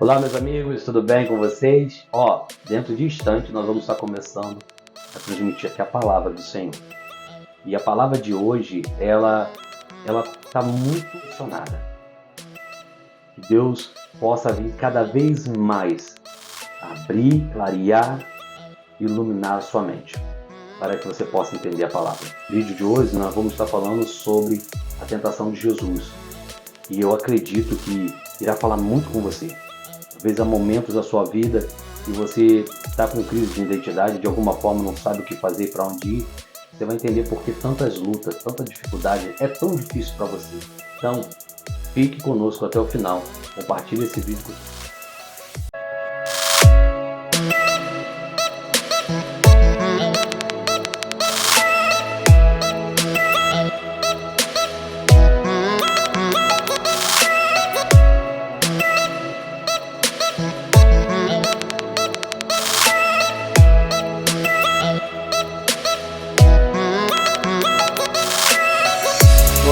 Olá, meus amigos, tudo bem com vocês? Dentro de instante nós vamos estar começando a transmitir aqui a palavra do Senhor. E a palavra de hoje, ela está muito funcionada. Que Deus possa vir cada vez mais abrir, clarear, iluminar a sua mente, para que você possa entender a palavra. No vídeo de hoje nós vamos estar falando sobre a tentação de Jesus. E eu acredito que irá falar muito com você. Talvez há momentos da sua vida que você está com crise de identidade, de alguma forma não sabe o que fazer, para onde ir. Você vai entender por que tantas lutas, tanta dificuldade é tão difícil para você. Então, fique conosco até o final. Compartilhe esse vídeo com você.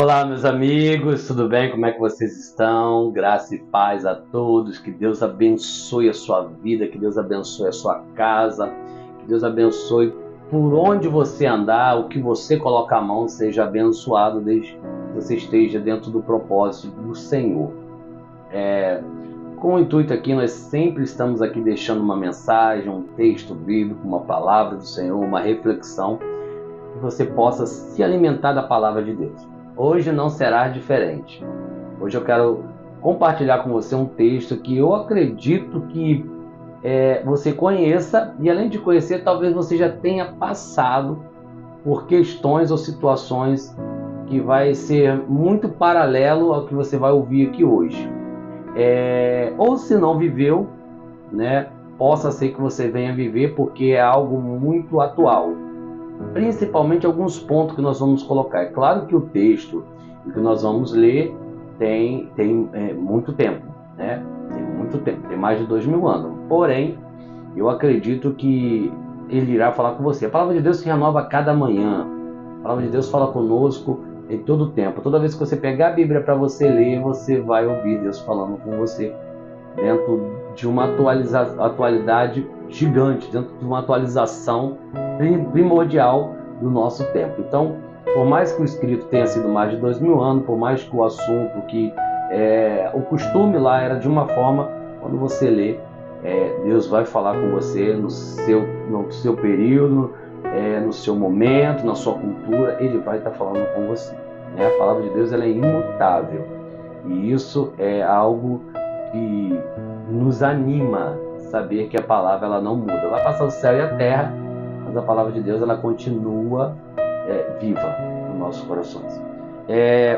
Olá, meus amigos, tudo bem? Como é que vocês estão? Graça e paz a todos, que Deus abençoe a sua vida, que Deus abençoe a sua casa, que Deus abençoe por onde você andar, o que você colocar a mão seja abençoado, desde que você esteja dentro do propósito do Senhor. Com o intuito aqui, nós sempre estamos aqui deixando uma mensagem, um texto bíblico, uma palavra do Senhor, uma reflexão, que você possa se alimentar da palavra de Deus. Hoje não será diferente. Hoje eu quero compartilhar com você um texto que eu acredito que você conheça, e além de conhecer, talvez você já tenha passado por questões ou situações que vai ser muito paralelo ao que você vai ouvir aqui hoje. Ou se não viveu, né, possa ser que você venha viver, porque é algo muito atual. Principalmente alguns pontos que nós vamos colocar. É claro que o texto que nós vamos ler tem muito tempo, né? Tem muito tempo, tem mais de 2000 anos. Porém, eu acredito que ele irá falar com você. A palavra de Deus se renova a cada manhã. A palavra de Deus fala conosco em todo o tempo. Toda vez que você pegar a Bíblia para você ler, você vai ouvir Deus falando com você dentro de uma atualidade gigante, dentro de uma atualização primordial do nosso tempo. Então, por mais que o escrito tenha sido mais de 2000 anos, por mais que o assunto, o costume lá era de uma forma, quando você lê, Deus vai falar com você no seu período, no seu momento, na sua cultura, Ele vai estar falando com você. A palavra de Deus ela é imutável, e isso é algo que nos anima, saber que a palavra ela não muda. Vai passar o céu e a terra, mas a palavra de Deus ela continua viva nos nossos corações.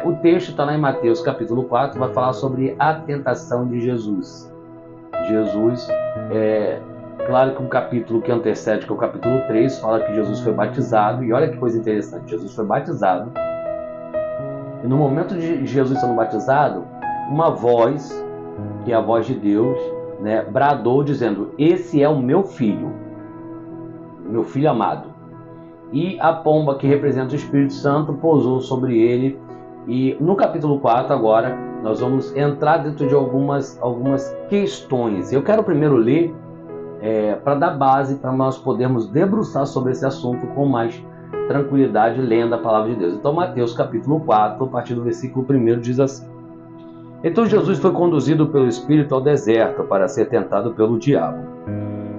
O texto está lá em Mateus capítulo 4, vai falar sobre a tentação de Jesus. Claro que o capítulo que antecede, que é o capítulo 3, fala que Jesus foi batizado, e olha que coisa interessante, Jesus foi batizado, e no momento de Jesus sendo batizado, uma voz, que é a voz de Deus, né, bradou dizendo: esse é o meu filho amado. E a pomba, que representa o Espírito Santo, pousou sobre ele. E no capítulo 4 agora, nós vamos entrar dentro de algumas questões. Eu quero primeiro ler para dar base, para nós podermos debruçar sobre esse assunto com mais tranquilidade, lendo a palavra de Deus. Então Mateus capítulo 4, a partir do versículo 1 diz assim: Então Jesus foi conduzido pelo Espírito ao deserto para ser tentado pelo diabo.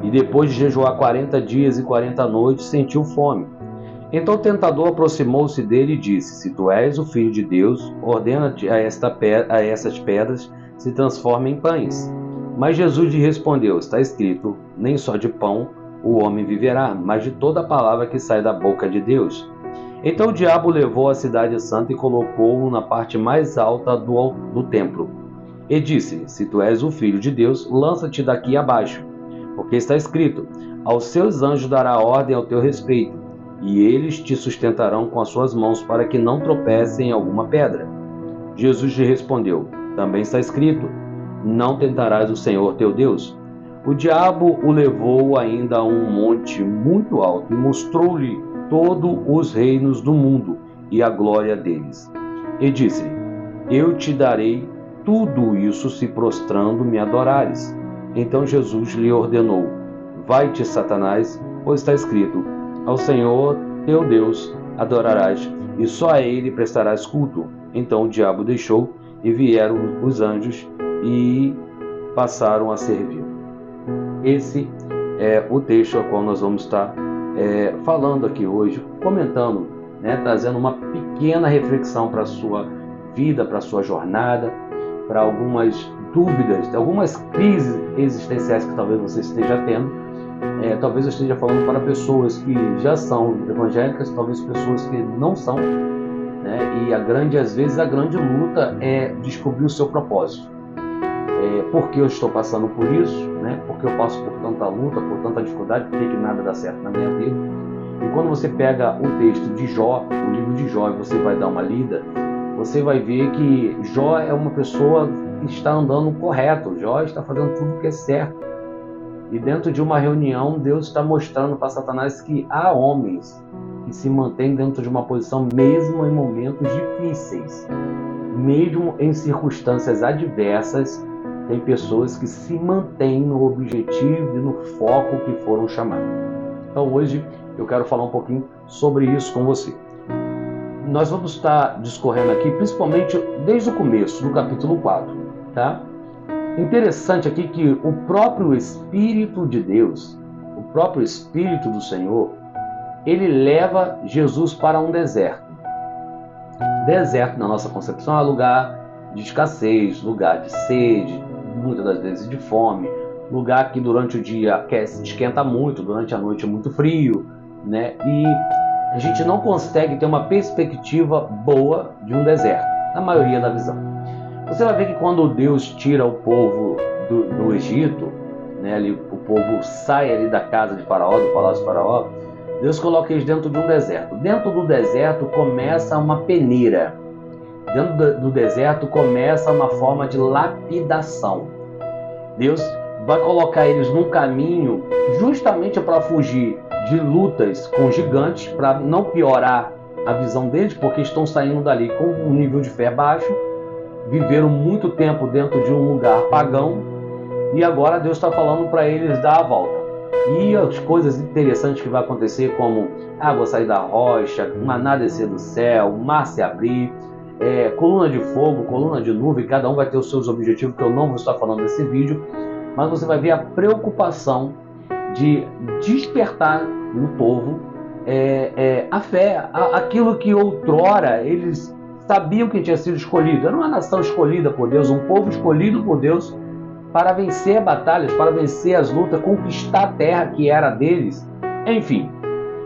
E depois de jejuar 40 dias e 40 noites, sentiu fome. Então o tentador aproximou-se dele e disse: Se tu és o Filho de Deus, ordena-te a essas pedras se transformem em pães. Mas Jesus lhe respondeu: Está escrito, nem só de pão o homem viverá, mas de toda a palavra que sai da boca de Deus. Então o diabo levou a cidade santa e colocou-o na parte mais alta do templo. E disse: Se tu és o Filho de Deus, lança-te daqui abaixo. Porque está escrito: Aos seus anjos dará ordem ao teu respeito, e eles te sustentarão com as suas mãos para que não tropecem em alguma pedra. Jesus lhe respondeu: Também está escrito: Não tentarás o Senhor teu Deus. O diabo o levou ainda a um monte muito alto e mostrou-lhe todos os reinos do mundo e a glória deles. E disse-lhe: Eu te darei tudo isso se prostrando me adorares. Então Jesus lhe ordenou: vai-te, Satanás, pois está escrito: ao Senhor teu Deus adorarás, e só a ele prestarás culto. Então o diabo deixou, e vieram os anjos e passaram a servir. Esse é o texto ao qual nós vamos estar falando aqui hoje, comentando, trazendo uma pequena reflexão para a sua vida, para a sua jornada, para algumas dúvidas, algumas crises existenciais que talvez você esteja tendo. Talvez eu esteja falando para pessoas que já são evangélicas, talvez pessoas que não são, e às vezes a grande luta é descobrir o seu propósito. Por que eu estou passando por isso, porque eu passo por tanta luta, por tanta dificuldade, por que nada dá certo na minha vida. E quando você pega o texto de Jó, o livro de Jó, e você vai dar uma lida, você vai ver que Jó é uma pessoa que está andando correto, Jó está fazendo tudo o que é certo. E dentro de uma reunião, Deus está mostrando para Satanás que há homens que se mantêm dentro de uma posição mesmo em momentos difíceis, mesmo em circunstâncias adversas. Tem pessoas que se mantêm no objetivo e no foco que foram chamados. Então hoje eu quero falar um pouquinho sobre isso com você. Nós vamos estar discorrendo aqui, principalmente desde o começo, do capítulo 4. Tá? Interessante aqui que o próprio Espírito de Deus, o próprio Espírito do Senhor, ele leva Jesus para um deserto. Deserto, na nossa concepção, é lugar de escassez, lugar de sede, muitas das vezes de fome, lugar que durante o dia esquenta muito, durante a noite é muito frio, e a gente não consegue ter uma perspectiva boa de um deserto, na maioria da visão. Você vai ver que quando Deus tira o povo do Egito, ali, o povo sai ali da casa de Faraó, do palácio de Faraó, Deus coloca eles dentro de um deserto. Dentro do deserto começa uma peneira. Dentro do deserto começa uma forma de lapidação. Deus vai colocar eles num caminho justamente para fugir de lutas com gigantes, para não piorar a visão deles, porque estão saindo dali com um nível de fé baixo, viveram muito tempo dentro de um lugar pagão, e agora Deus está falando para eles dar a volta. E as coisas interessantes que vai acontecer, como água sair da rocha, maná descer do céu, mar se abrir, coluna de fogo, coluna de nuvem, cada um vai ter os seus objetivos, que eu não vou estar falando nesse vídeo, mas você vai ver a preocupação de despertar no povo a fé, aquilo que outrora eles sabiam que tinha sido escolhido. Era uma nação escolhida por Deus, um povo escolhido por Deus para vencer batalhas, para vencer as lutas, conquistar a terra que era deles, enfim.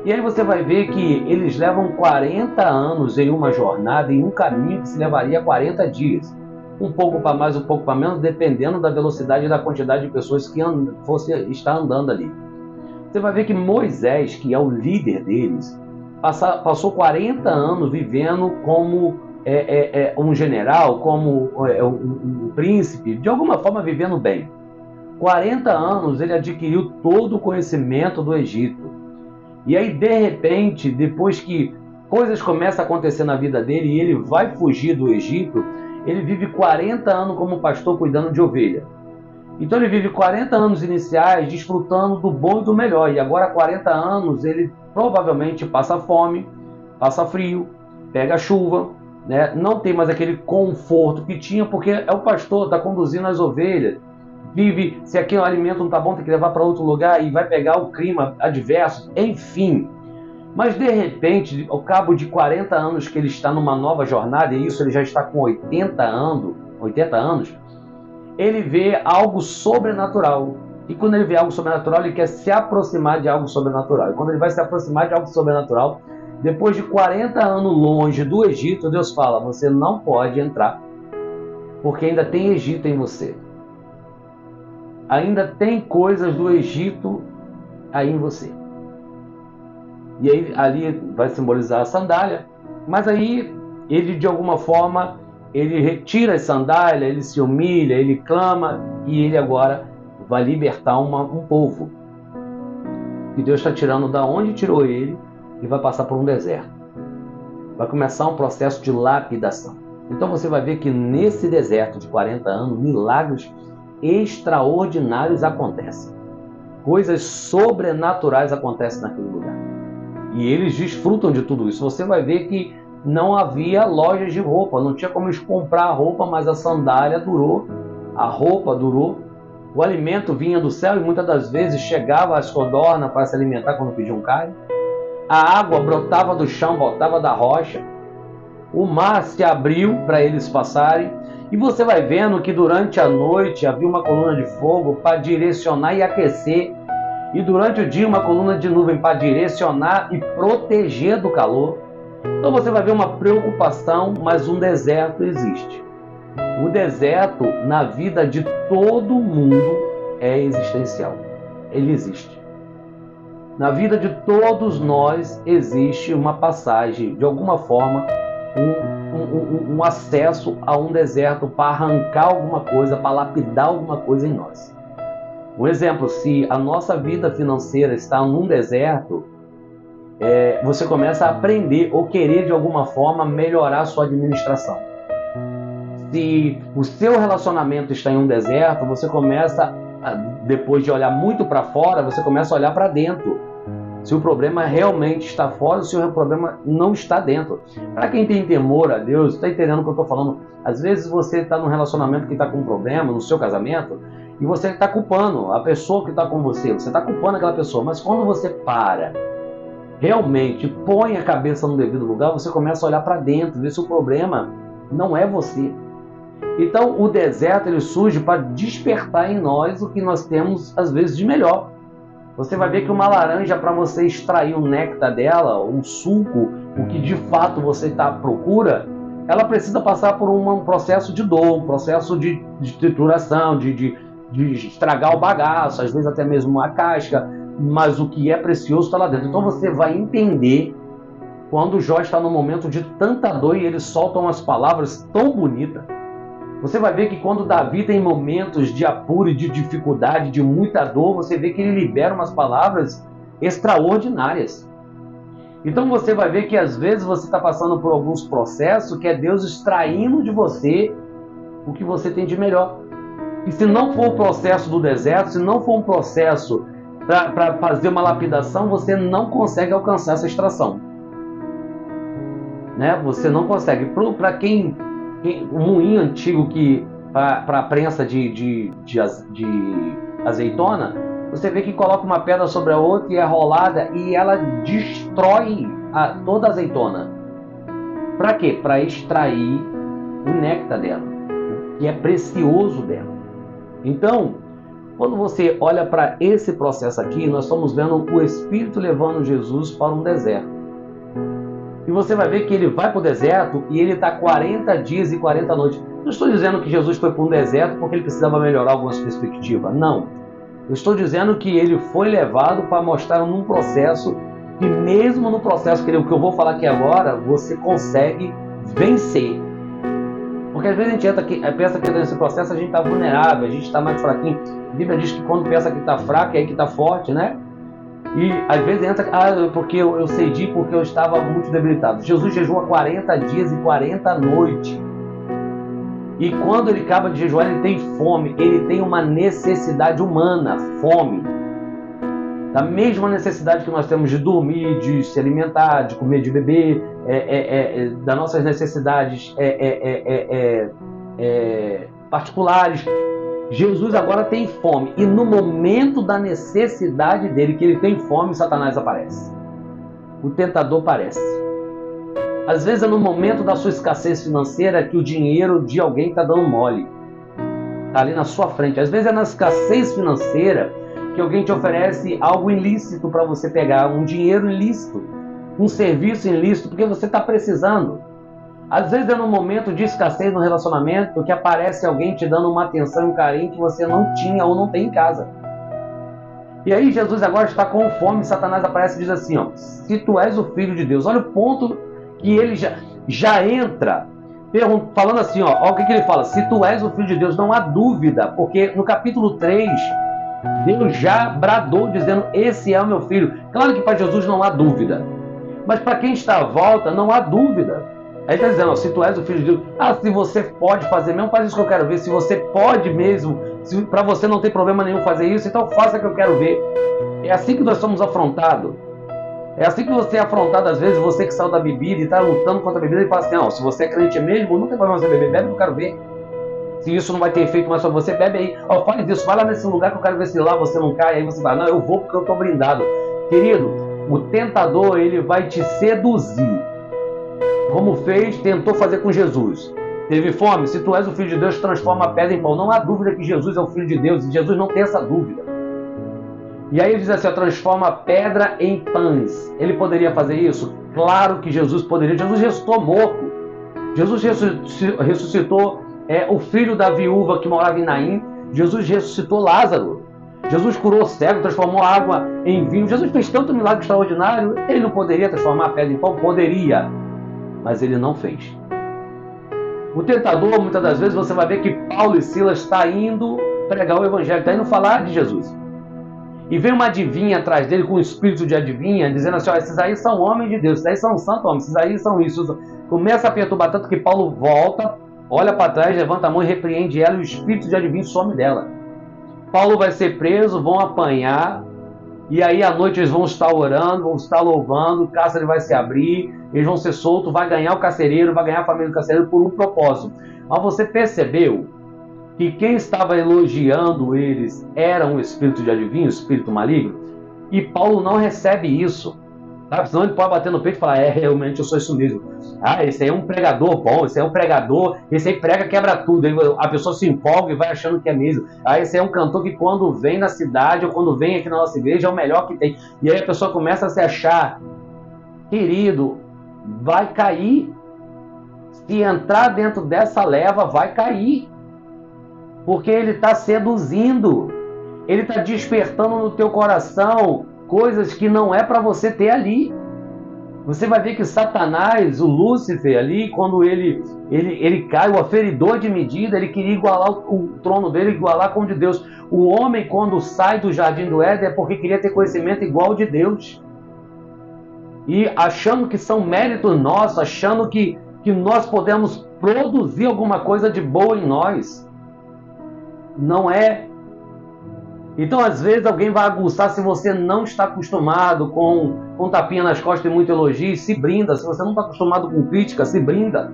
E aí você vai ver que eles levam 40 anos em uma jornada, em um caminho que se levaria 40 dias. Um pouco para mais, um pouco para menos, dependendo da velocidade e da quantidade de pessoas que fosse estar andando ali. Você vai ver que Moisés, que é o líder deles, passou 40 anos vivendo como um general, como um príncipe, de alguma forma vivendo bem. 40 anos ele adquiriu todo o conhecimento do Egito. E aí, de repente, depois que coisas começam a acontecer na vida dele e ele vai fugir do Egito, ele vive 40 anos como pastor cuidando de ovelha. Então ele vive 40 anos iniciais desfrutando do bom e do melhor. E agora, 40 anos, ele provavelmente passa fome, passa frio, pega chuva, não tem mais aquele conforto que tinha, porque é o pastor, está conduzindo as ovelhas, vive, se aqui o alimento não está bom, tem que levar para outro lugar e vai pegar o clima adverso, enfim. Mas de repente, ao cabo de 40 anos que ele está numa nova jornada, e isso ele já está com 80 anos, ele vê algo sobrenatural. E quando ele vê algo sobrenatural, ele quer se aproximar de algo sobrenatural. E quando ele vai se aproximar de algo sobrenatural, depois de 40 anos longe do Egito, Deus fala: você não pode entrar, porque ainda tem Egito em você. Ainda tem coisas do Egito aí em você. E aí ali vai simbolizar a sandália, mas aí ele de alguma forma, ele retira a sandália, ele se humilha, ele clama, e ele agora vai libertar um povo. E Deus está tirando da onde tirou ele e vai passar por um deserto. Vai começar um processo de lapidação. Então você vai ver que nesse deserto de 40 anos, milagres extraordinários acontecem. Coisas sobrenaturais acontecem naquele lugar. E eles desfrutam de tudo isso. Você vai ver que não havia lojas de roupa, não tinha como eles comprar a roupa, mas a sandália durou, a roupa durou, o alimento vinha do céu e muitas das vezes chegava às codornas para se alimentar quando pediam carne. A água brotava do chão, brotava da rocha. O mar se abriu para eles passarem. E você vai vendo que durante a noite havia uma coluna de fogo para direcionar e aquecer. E durante o dia uma coluna de nuvem para direcionar e proteger do calor. Então você vai ver uma preocupação, mas um deserto existe. O deserto na vida de todo mundo é existencial. Ele existe. Na vida de todos nós existe uma passagem, de alguma forma, um acesso a um deserto para arrancar alguma coisa, para lapidar alguma coisa em nós. Um exemplo, se a nossa vida financeira está num deserto, você começa a aprender ou querer de alguma forma melhorar a sua administração. Se o seu relacionamento está em um deserto, você começa, depois de olhar muito para fora, você começa a olhar para dentro. Se o problema realmente está fora, ou se o problema não está dentro. Para quem tem temor a Deus, está entendendo o que eu estou falando? Às vezes você está num relacionamento que está com um problema, no seu casamento, e você está culpando a pessoa que está com você, você está culpando aquela pessoa, mas quando você para, realmente põe a cabeça no devido lugar, você começa a olhar para dentro, ver se o problema não é você. Então o deserto ele surge para despertar em nós o que nós temos às vezes de melhor. Você vai ver que uma laranja, para você extrair o néctar dela, um suco, o que de fato você está à procura, ela precisa passar por um processo de dor, um processo de trituração, de estragar o bagaço, às vezes até mesmo a casca, mas o que é precioso está lá dentro. Então você vai entender quando Jó está num momento de tanta dor e ele solta umas palavras tão bonitas. Você vai ver que quando Davi tem momentos de apuro e de dificuldade, de muita dor, você vê que ele libera umas palavras extraordinárias. Então você vai ver que às vezes você está passando por alguns processos que é Deus extraindo de você o que você tem de melhor. E se não for o processo do deserto, se não for um processo para fazer uma lapidação, você não consegue alcançar essa extração. Né? Você não consegue. Para quem um moinho antigo que para a prensa de azeitona, você vê que coloca uma pedra sobre a outra e é rolada e ela destrói toda a azeitona. Para quê? Para extrair o néctar dela, o que é precioso dela. Então, quando você olha para esse processo aqui, nós estamos vendo o Espírito levando Jesus para um deserto. E você vai ver que ele vai para o deserto e ele está 40 dias e 40 noites. Não estou dizendo que Jesus foi para um deserto porque ele precisava melhorar algumas perspectivas. Não. Eu estou dizendo que ele foi levado para mostrar num processo que mesmo no processo que eu vou falar aqui agora, você consegue vencer. Porque às vezes a gente pensa que nesse processo a gente está vulnerável, a gente está mais fraquinho. A Bíblia diz que quando pensa que está fraco, é aí que está forte, né? E às vezes entra, porque eu cedi porque eu estava muito debilitado. Jesus jejua 40 dias e 40 noites. E quando ele acaba de jejuar, ele tem fome, ele tem uma necessidade humana, fome. Da mesma necessidade que nós temos de dormir, de se alimentar, de comer, de beber, das nossas necessidades particulares. Jesus agora tem fome, e no momento da necessidade dele, que ele tem fome, Satanás aparece. O tentador aparece. Às vezes é no momento da sua escassez financeira que o dinheiro de alguém está dando mole. Está ali na sua frente. Às vezes é na escassez financeira que alguém te oferece algo ilícito para você pegar, um dinheiro ilícito, um serviço ilícito, porque você está precisando. Às vezes é no momento de escassez no relacionamento que aparece alguém te dando uma atenção e um carinho que você não tinha ou não tem em casa. E aí Jesus agora está com fome, Satanás aparece e diz assim, ó, se tu és o Filho de Deus. Olha o ponto que ele já entra falando assim, ó, o que ele fala? Se tu és o Filho de Deus, não há dúvida, porque no capítulo 3, Deus já bradou dizendo, esse é o meu Filho. Claro que para Jesus não há dúvida, mas para quem está à volta não há dúvida. Aí está dizendo, ó, se tu és o Filho de Deus, se você pode fazer mesmo, faz isso que eu quero ver. Se você pode mesmo, se para você não tem problema nenhum fazer isso, então faça que eu quero ver. É assim que nós somos afrontados. É assim que você é afrontado, às vezes, você que saiu da bebida e está lutando contra a bebida e fala assim, ó, se você é crente mesmo, não tem problema você beber, bebe que eu quero ver. Se isso não vai ter efeito mais sobre você, bebe aí. Ó, faz isso, vai lá nesse lugar que eu quero ver se lá você não cai. Aí você vai, não, eu vou porque eu estou brindado. Querido, o tentador, ele vai te seduzir. Como tentou fazer com Jesus. Teve fome? Se tu és o Filho de Deus, transforma a pedra em pão. Não há dúvida que Jesus é o Filho de Deus, e Jesus não tem essa dúvida. E aí ele diz assim, ó, transforma a pedra em pães. Ele poderia fazer isso? Claro que Jesus poderia. Jesus ressuscitou morto. Jesus ressuscitou o filho da viúva que morava em Naim. Jesus ressuscitou Lázaro. Jesus curou o cego, transformou a água em vinho. Jesus fez tanto milagre extraordinário. Ele não poderia transformar a pedra em pão? Poderia. Mas ele não fez. O tentador, muitas das vezes, você vai ver que Paulo e Silas estão indo pregar o evangelho, está indo falar de Jesus. E vem uma adivinha atrás dele, com um espírito de adivinha, dizendo assim, ó, esses aí são homens de Deus, esses aí são santos homens, esses aí são isso. Começa a perturbar tanto que Paulo volta, olha para trás, levanta a mão e repreende ela, e o espírito de adivinho some dela. Paulo vai ser preso, vão apanhar, e aí à noite eles vão estar orando, vão estar louvando, o cárcere vai se abrir, eles vão ser soltos, vai ganhar o carcereiro, vai ganhar a família do carcereiro por um propósito. Mas você percebeu que quem estava elogiando eles era um espírito de adivinho, um espírito maligno? E Paulo não recebe isso. Sabe? Senão ele pode bater no peito e falar, realmente eu sou isso mesmo. Esse aí é um pregador bom, esse aí é um pregador, esse aí prega, quebra tudo. Aí a pessoa se empolga e vai achando que é mesmo. Esse aí é um cantor que quando vem na cidade ou quando vem aqui na nossa igreja é o melhor que tem. E aí a pessoa começa a se achar, querido, vai cair. Se entrar dentro dessa leva, vai cair. Porque ele está seduzindo. Ele está despertando no teu coração coisas que não é para você ter ali. Você vai ver que Satanás, o Lúcifer ali, quando ele cai, o aferidor de medida, ele queria igualar o trono dele, igualar com o de Deus. O homem, quando sai do jardim do Éden, é porque queria ter conhecimento igual ao de Deus. E achando que são méritos nossos, achando que nós podemos produzir alguma coisa de boa em nós. Não é. Então, às vezes, alguém vai aguçar. Se você não está acostumado com tapinha nas costas e muito elogio, se brinda. Se você não está acostumado com crítica, se brinda.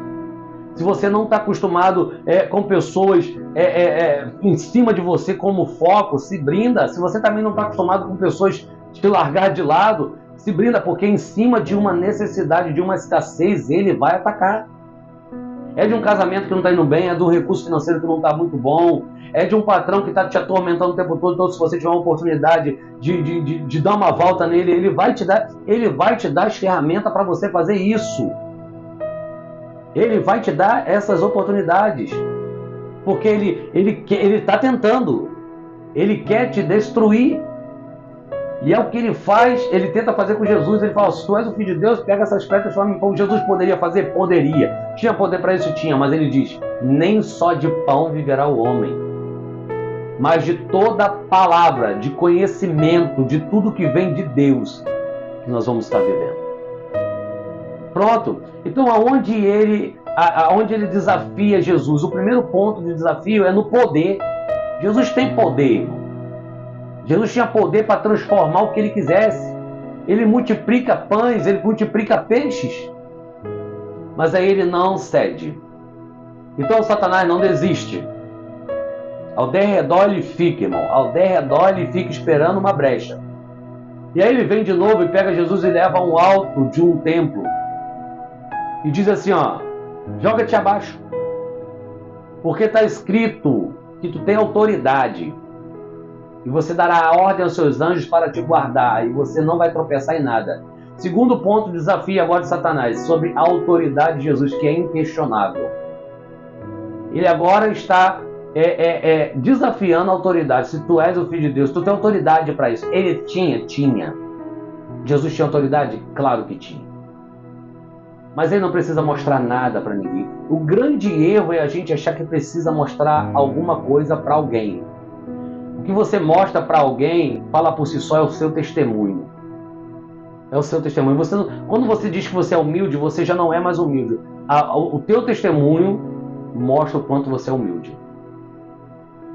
Se você não está acostumado com pessoas em cima de você como foco, se brinda. Se você também não está acostumado com pessoas te largar de lado, se brinda, porque em cima de uma necessidade, de uma escassez, ele vai atacar. É de um casamento que não está indo bem, é de um recurso financeiro que não está muito bom, é de um patrão que está te atormentando o tempo todo. Então, se você tiver uma oportunidade de dar uma volta nele, ele vai te dar as ferramentas para você fazer isso. Ele vai te dar essas oportunidades. Porque ele está tentando. Ele quer te destruir. E é o que ele faz, ele tenta fazer com Jesus. Ele fala, se tu és o Filho de Deus, pega essas pedras e transforma em pão. Jesus poderia fazer? Poderia. Tinha poder para isso? Tinha. Mas ele diz, nem só de pão viverá o homem, mas de toda palavra, de conhecimento, de tudo que vem de Deus, que nós vamos estar vivendo. Pronto. Então, aonde ele desafia Jesus? O primeiro ponto de desafio é no poder. Jesus tem poder, irmão. Jesus tinha poder para transformar o que ele quisesse. Ele multiplica pães, ele multiplica peixes. Mas aí ele não cede. Então Satanás não desiste. Ao derredor ele fica, irmão. Ao derredor ele fica esperando uma brecha. E aí ele vem de novo e pega Jesus e leva a um alto de um templo. E diz assim, ó, joga-te abaixo. Porque está escrito que tu tem autoridade. E você dará a ordem aos seus anjos para te guardar, e você não vai tropeçar em nada. Segundo ponto, desafio agora de Satanás, sobre a autoridade de Jesus, que é inquestionável. Ele agora está desafiando a autoridade. Se tu és o Filho de Deus, tu tem autoridade para isso. Ele tinha. Jesus tinha autoridade? Claro que tinha. Mas ele não precisa mostrar nada para ninguém. O grande erro é a gente achar que precisa mostrar alguma coisa para alguém. O que você mostra para alguém, fala por si só, é o seu testemunho. É o seu testemunho. Quando você diz que você é humilde, você já não é mais humilde. O teu testemunho mostra o quanto você é humilde.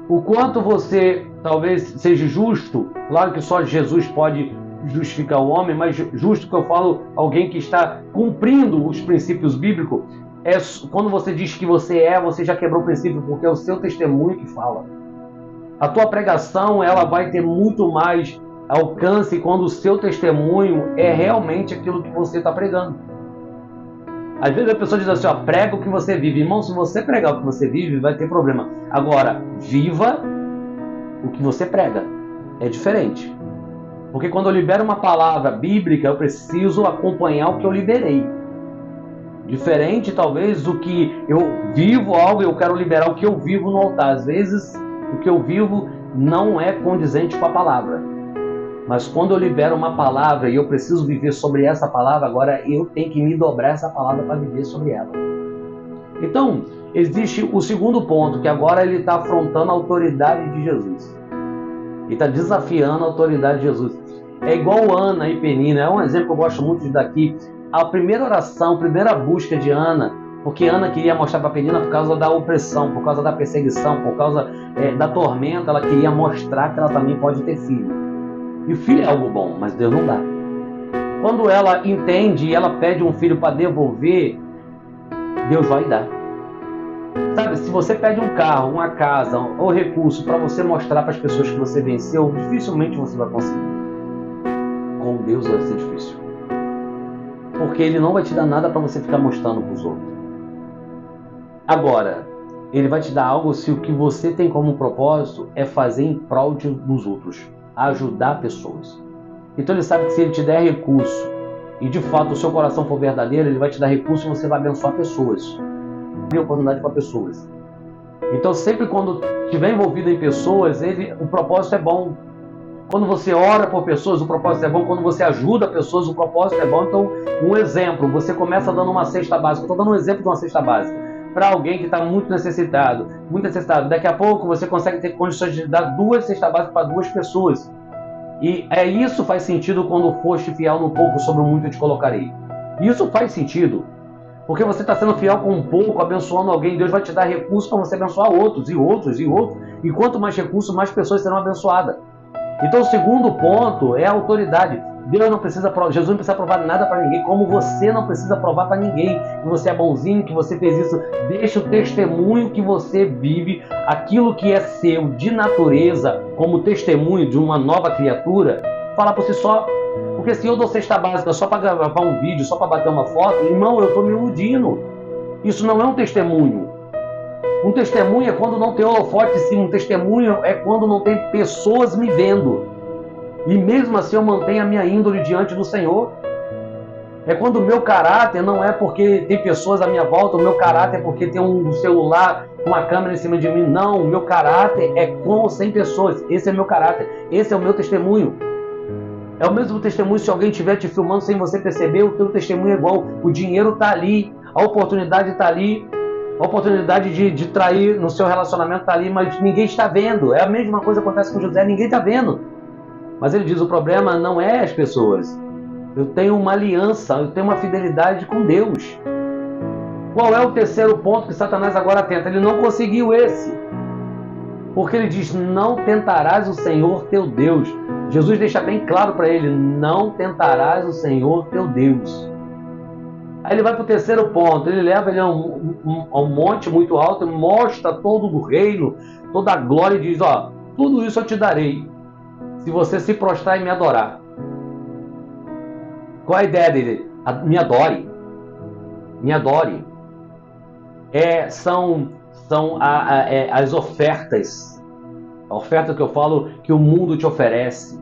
O quanto você talvez seja justo. Claro que só Jesus pode justificar o homem, mas justo que eu falo, alguém que está cumprindo os princípios bíblicos, é quando você diz que você já quebrou o princípio, porque é o seu testemunho que fala. A tua pregação, ela vai ter muito mais alcance quando o seu testemunho é realmente aquilo que você está pregando. Às vezes a pessoa diz assim, ó, prega o que você vive. Irmão, se você pregar o que você vive, vai ter problema. Agora, viva o que você prega. É diferente. Porque quando eu libero uma palavra bíblica, eu preciso acompanhar o que eu liberei. Diferente, talvez, do que eu vivo algo e eu quero liberar o que eu vivo no altar. Às vezes, o que eu vivo não é condizente com a palavra. Mas quando eu libero uma palavra e eu preciso viver sobre essa palavra, agora eu tenho que me dobrar essa palavra para viver sobre ela. Então, existe o segundo ponto, que agora ele está afrontando a autoridade de Jesus. Ele está desafiando a autoridade de Jesus. É igual Ana e Penina, é um exemplo que eu gosto muito de daqui. A primeira oração, a primeira busca de Ana, porque Ana queria mostrar para Penina por causa da opressão, por causa da perseguição, por causa da tormenta, ela queria mostrar que ela também pode ter filho. E o filho é algo bom, mas Deus não dá. Quando ela entende e ela pede um filho para devolver, Deus vai dar. Sabe, se você pede um carro, uma casa ou recurso para você mostrar para as pessoas que você venceu, dificilmente você vai conseguir. Com Deus vai ser difícil. Porque Ele não vai te dar nada para você ficar mostrando para os outros. Agora, Ele vai te dar algo se o que você tem como propósito é fazer em prol dos outros, ajudar pessoas. Então Ele sabe que se Ele te der recurso e de fato o seu coração for verdadeiro, Ele vai te dar recurso e você vai abençoar pessoas. Abrir oportunidade para pessoas. Então sempre quando estiver envolvido em pessoas, o propósito é bom. Quando você ora por pessoas, o propósito é bom. Quando você ajuda pessoas, o propósito é bom. Então, um exemplo, você começa dando uma cesta básica. Estou dando um exemplo de uma cesta básica para alguém que está muito necessitado. Daqui a pouco você consegue ter condições de dar 2 cestas básicas para 2 pessoas. E isso faz sentido quando foste fiel no pouco, sobre o muito eu te colocarei. Isso faz sentido. Porque você está sendo fiel com um pouco, abençoando alguém. Deus vai te dar recursos para você abençoar outros, e outros, e outros. E quanto mais recursos, mais pessoas serão abençoadas. Então o segundo ponto é a autoridade. Jesus não precisa provar nada para ninguém, como você não precisa provar para ninguém que você é bonzinho, que você fez isso. Deixa o testemunho que você vive, aquilo que é seu de natureza, como testemunho de uma nova criatura, falar por si só. Porque se eu dou cesta básica só para gravar um vídeo, só para bater uma foto, irmão, eu estou me iludindo. Isso não é um testemunho. Um testemunho é quando não tem holofote em cima. Um testemunho é quando não tem pessoas me vendo. E mesmo assim eu mantenho a minha índole diante do Senhor. É quando o meu caráter não é porque tem pessoas à minha volta, o meu caráter é porque tem um celular, uma câmera em cima de mim. Não, o meu caráter é com ou sem pessoas. Esse é meu caráter, esse é o meu testemunho. É o mesmo testemunho se alguém estiver te filmando sem você perceber, o teu testemunho é igual. O dinheiro está ali, a oportunidade está ali. A oportunidade de trair no seu relacionamento está ali, mas ninguém está vendo. É a mesma coisa que acontece com José, ninguém está vendo. Mas ele diz, o problema não é as pessoas. Eu tenho uma aliança, eu tenho uma fidelidade com Deus. Qual é o terceiro ponto que Satanás agora tenta? Ele não conseguiu esse. Porque ele diz, não tentarás o Senhor teu Deus. Jesus deixa bem claro para ele, não tentarás o Senhor teu Deus. Aí ele vai para o terceiro ponto, ele leva ele a um monte muito alto, e mostra todo o reino, toda a glória e diz, ó, tudo isso eu te darei, se você se prostrar e me adorar. Qual a ideia dele? Me adore. Me adore. São as ofertas. A oferta que eu falo que o mundo te oferece.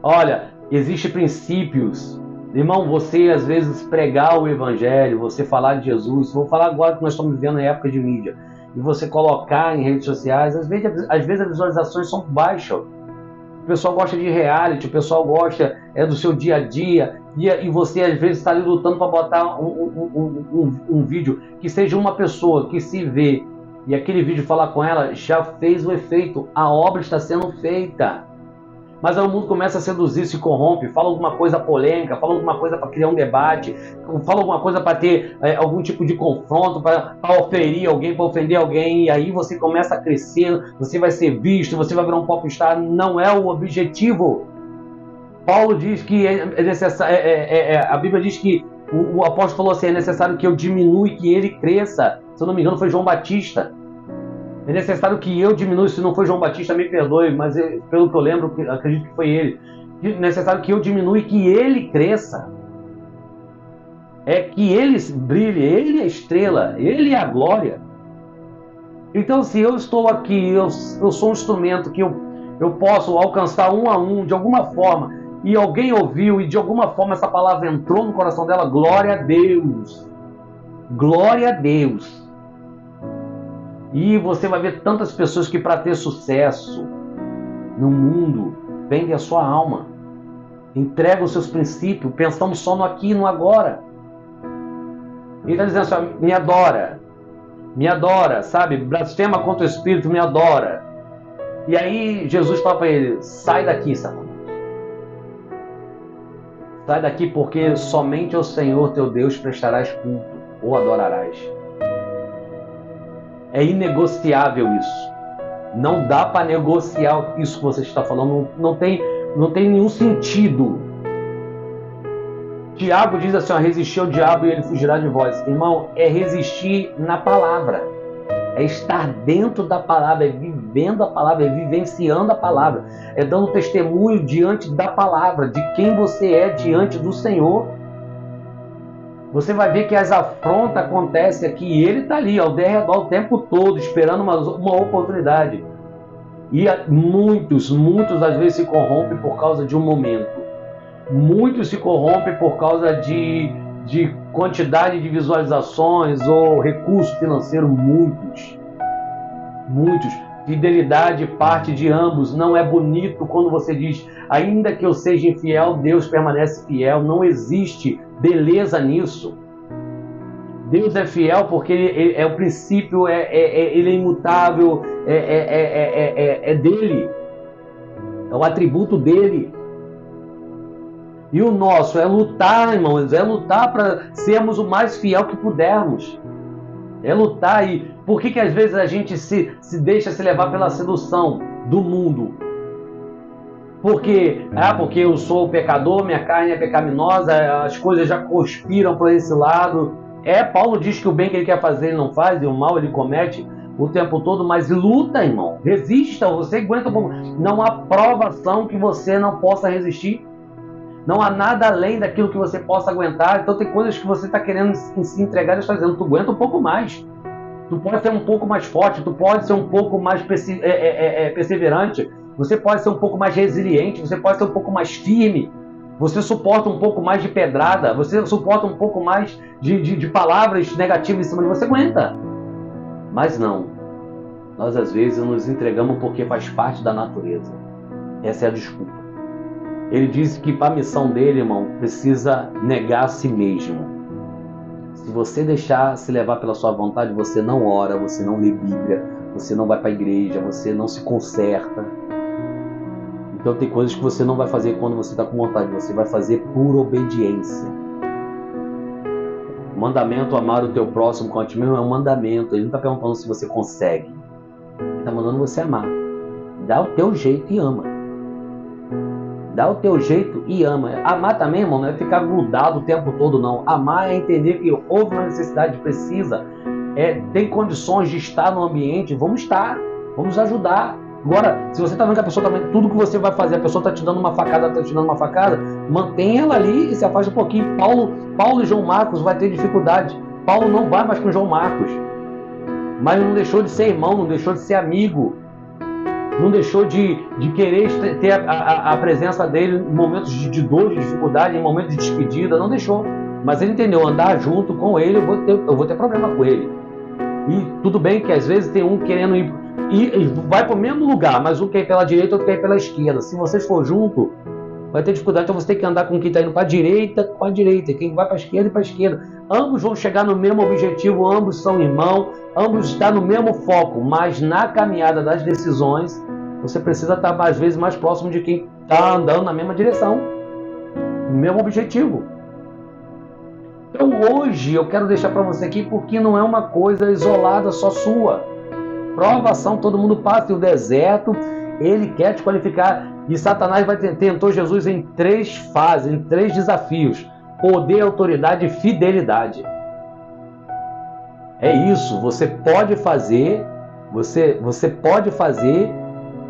Olha, existem princípios. Irmão, você às vezes pregar o evangelho, você falar de Jesus, vou falar agora que nós estamos vivendo em época de mídia, e você colocar em redes sociais, às vezes as visualizações são baixas. O pessoal gosta de reality, o pessoal gosta do seu dia a dia, e você às vezes está ali lutando para botar um vídeo que seja uma pessoa que se vê, e aquele vídeo falar com ela, já fez o efeito, a obra está sendo feita. Mas aí o mundo começa a seduzir, se corrompe, fala alguma coisa polêmica, fala alguma coisa para criar um debate, fala alguma coisa para ter algum tipo de confronto, para oferir alguém, para ofender alguém, e aí você começa a crescer, você vai ser visto, você vai virar um popstar. Não é o objetivo. Paulo diz que é necessário, a Bíblia diz que o apóstolo falou assim: é necessário que eu diminua e que ele cresça. Se eu não me engano, foi João Batista. É necessário que eu diminua. Se não foi João Batista, me perdoe, mas pelo que eu lembro, acredito que foi ele. É necessário que eu diminua e que ele cresça. É que ele brilhe, ele é a estrela, ele é a glória. Então, se eu estou aqui, eu sou um instrumento que eu posso alcançar um a um, de alguma forma, e alguém ouviu e de alguma forma essa palavra entrou no coração dela, glória a Deus. Glória a Deus. E você vai ver tantas pessoas que, para ter sucesso no mundo, vendem a sua alma, entregam os seus princípios, pensando só no aqui e no agora. Ele está dizendo assim: me adora, sabe? Blasfema contra o Espírito, me adora. E aí Jesus fala para ele: sai daqui, Satanás. Sai daqui, porque somente ao Senhor teu Deus prestarás culto ou adorarás. É inegociável isso. Não dá para negociar isso que você está falando. Não tem nenhum sentido. Tiago diz assim: ó, resistir ao diabo e ele fugirá de vós. Irmão, é resistir na palavra. É estar dentro da palavra, é vivendo a palavra, é vivenciando a palavra, é dando testemunho diante da palavra, de quem você é diante do Senhor. Você vai ver que as afrontas acontecem aqui e ele está ali ao derredor o tempo todo, esperando uma oportunidade. E muitos às vezes se corrompem por causa de um momento. Muitos se corrompem por causa de quantidade de visualizações ou recurso financeiro. Muitos. Fidelidade parte de ambos. Não é bonito quando você diz: ainda que eu seja infiel, Deus permanece fiel. Não existe beleza nisso. Deus é fiel porque ele é o princípio, ele é imutável, é dele, é o atributo dele. E o nosso é lutar, irmãos, é lutar para sermos o mais fiel que pudermos. É lutar. E por que às vezes a gente se deixa se levar pela sedução do mundo? Porque eu sou pecador, minha carne é pecaminosa, as coisas já conspiram para esse lado. Paulo diz que o bem que ele quer fazer ele não faz, e o mal ele comete o tempo todo, mas luta, irmão. Resista, você aguenta um pouco. Não há provação que você não possa resistir. Não há nada além daquilo que você possa aguentar. Então tem coisas que você está querendo se entregar e está dizendo: tu aguenta um pouco mais. Tu pode ser um pouco mais forte, tu pode ser um pouco mais perseverante, você pode ser um pouco mais resiliente, você pode ser um pouco mais firme, você suporta um pouco mais de pedrada, você suporta um pouco mais de palavras negativas em cima de você, aguenta. Mas não. Nós às vezes nos entregamos porque faz parte da natureza. Essa é a desculpa. Ele disse que para a missão dele, irmão, precisa negar a si mesmo. Se você deixar se levar pela sua vontade, você não ora, você não lê Bíblia, você não vai para a igreja, você não se conserta. Então tem coisas que você não vai fazer quando você está com vontade, você vai fazer por obediência. O mandamento amar o teu próximo como a ti mesmo é um mandamento. Ele não está perguntando se você consegue. Ele está mandando você amar. Dá o teu jeito e ama. Dá o teu jeito e ama. Amar também, irmão, não é ficar grudado o tempo todo, não. Amar é entender que houve uma necessidade, precisa. Tem condições de estar no ambiente, vamos estar. Vamos ajudar. Agora, se você está vendo que a pessoa também, tudo que você vai fazer, a pessoa está te dando uma facada, mantenha ela ali e se afaste um pouquinho. Paulo e João Marcos vai ter dificuldade. Paulo não vai mais com João Marcos. Mas não deixou de ser irmão, não deixou de ser amigo. Não deixou de querer ter a presença dele em momentos de dor, de dificuldade, em momentos de despedida, não deixou. Mas ele entendeu: andar junto com ele, eu vou ter problema com ele. E tudo bem que às vezes tem um querendo ir e vai para o mesmo lugar, mas um quer ir pela direita, outro quer ir pela esquerda. Se vocês for junto, vai ter dificuldade, então você tem que andar com quem está indo para a direita, com a direita, quem vai para a esquerda e para a esquerda. Ambos vão chegar no mesmo objetivo, ambos são irmãos, ambos estão no mesmo foco, mas na caminhada das decisões, você precisa estar às vezes mais próximo de quem está andando na mesma direção, no mesmo objetivo. Então hoje eu quero deixar para você aqui porque não é uma coisa isolada só sua. Provação todo mundo passa, e o deserto ele quer te qualificar. E Satanás tentou Jesus em 3 fases, em 3 desafios: poder, autoridade e fidelidade. É isso, você pode fazer, você pode fazer,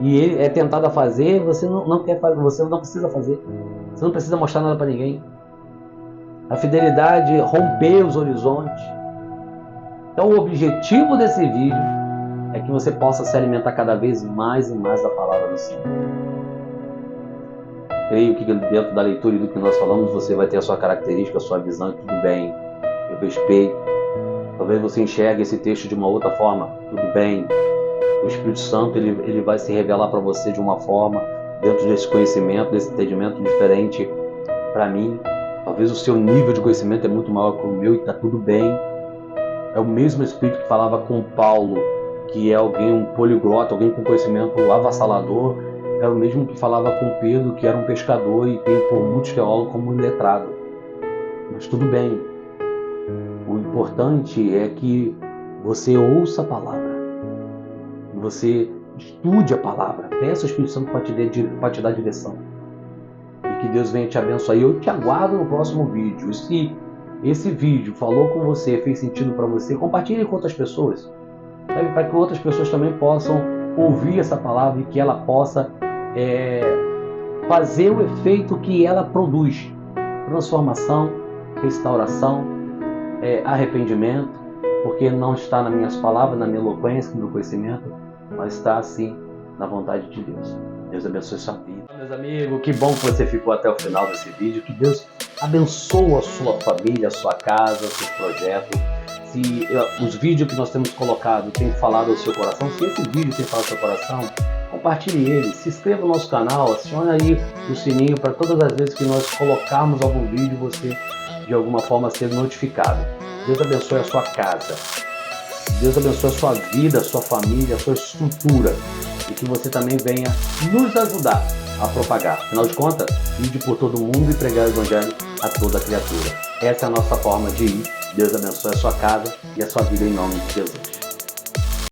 e ele é tentado a fazer, você não quer fazer, você não precisa fazer. Você não precisa mostrar nada para ninguém. A fidelidade romper os horizontes. Então o objetivo desse vídeo é que você possa se alimentar cada vez mais e mais da palavra do Senhor. Creio que dentro da leitura e do que nós falamos, você vai ter a sua característica, a sua visão, tudo bem, eu respeito. Talvez você enxergue esse texto de uma outra forma, tudo bem. O Espírito Santo ele vai se revelar para você de uma forma, dentro desse conhecimento, desse entendimento diferente para mim. Talvez o seu nível de conhecimento é muito maior que o meu e está tudo bem. É o mesmo Espírito que falava com Paulo, que é alguém, um poliglota, alguém com conhecimento avassalador. É o mesmo que falava com Pedro, que era um pescador e tem por muitos teólogos como um letrado. Mas tudo bem. O importante é que você ouça a palavra. Você estude a palavra. Peça ao Espírito Santo para te dar direção. E que Deus venha te abençoar. E eu te aguardo no próximo vídeo. E se esse vídeo falou com você, fez sentido para você, compartilhe com outras pessoas. Para que outras pessoas também possam ouvir essa palavra e que ela possa fazer o efeito que ela produz. Transformação, restauração, arrependimento, porque não está nas minhas palavras, na minha eloquência, no meu conhecimento, mas está assim na vontade de Deus. Deus abençoe sua vida. Meus amigos, que bom que você ficou até o final desse vídeo. Que Deus abençoe a sua família, a sua casa, seus projetos. Se os vídeos que nós temos colocado têm falado ao seu coração, se esse vídeo tem falado ao seu coração, compartilhe ele, se inscreva no nosso canal, acione aí o sininho para todas as vezes que nós colocarmos algum vídeo, você de alguma forma ser notificado. Deus abençoe a sua casa. Deus abençoe a sua vida, a sua família, a sua estrutura. E que você também venha nos ajudar a propagar. Afinal de contas, ide por todo mundo e pregar o Evangelho a toda criatura. Essa é a nossa forma de ir. Deus abençoe a sua casa e a sua vida em nome de Jesus.